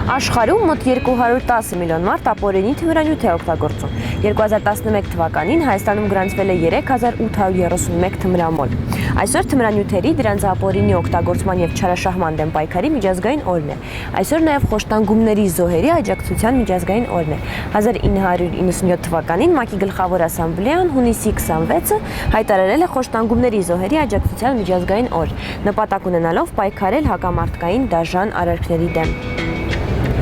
Աշխարհում մոտ 210 միլիոն մարդ ապօրինի թմրանյութ է օգտագործում։ 2011 թվականին Հայաստանում գրանցվել է 3831 թմրամոլ։ Այսօր թմրանյութերի, դրանց ապօրինի օգտագործման եւ չարաշահման դեմ պայքարի միջազգային օրն է։ Այսօր նաեւ խոշտանգումների զոհերի աջակցության միջազգային օրն է։ 1997 թվականին ՄԱԿ-ի գլխավոր ասամբլեան հունիսի 26-ը հայտարարել է խոշտանգումների զոհերի աջակցության միջազգային օր, նպատակ ունենալով պայքարել հակամարտկային դաժան արարքների դեմ։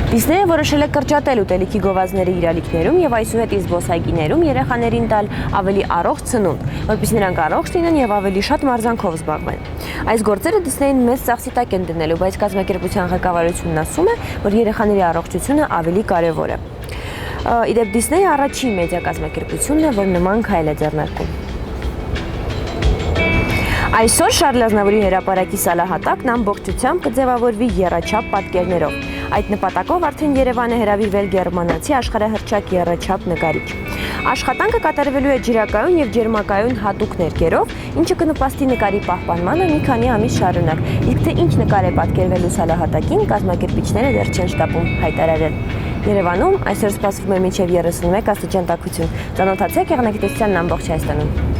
Դիսնեյը որոշել է կրճատել ուտելիքի գովազդները իր ալիքներում եւ այսուհետ զբոսայգիներում երեխաներին տալ ավելի առողջ ծնունդ, որպեսզի նրանք առողջ լինեն եւ ավելի շատ մարզանքով զբաղվեն։ Այս գործերը Դիսնեյին մեծ ծախսի տակ են դնելու, բայց կազմակերպության ղեկավարությունն ասում է, որ երեխաների առողջությունը ավելի կարեւոր է։ Իդեպ Դիսնեյը առաջին մեդիա կազմակերպությունն է, որ նման քայլ է ձեռնարկում։ Այսօր Շարլ Ազնավուրի հրապարակի սալահատակն ամբողջությամբ կձևավորվի եռաչափ պատկերներով։ Այդ նպատակով արդեն Երևան է հրավիրվել գերմանացի աշխարհահռչակ եռաչափ նկարիչ։ Աշխատանքը կատարվելու է ջրակայուն եւ ջերմակայուն հատուկ ներկերով, ինչը կնպաստի նկարի պահպանմանը մի քանի ամիս շարունակ։ Իսկ թե ինչ նկար է պատկերվելու սալահատակին, կազմակերպիչները դեռ չեն շտապում հայտարարել։ Երևանում այսօր սպասվում է մինչև 31 աստիճան տաքություն։ Ծանոթացեք եղանակետեսությանն ամբողջ Հայաստանում։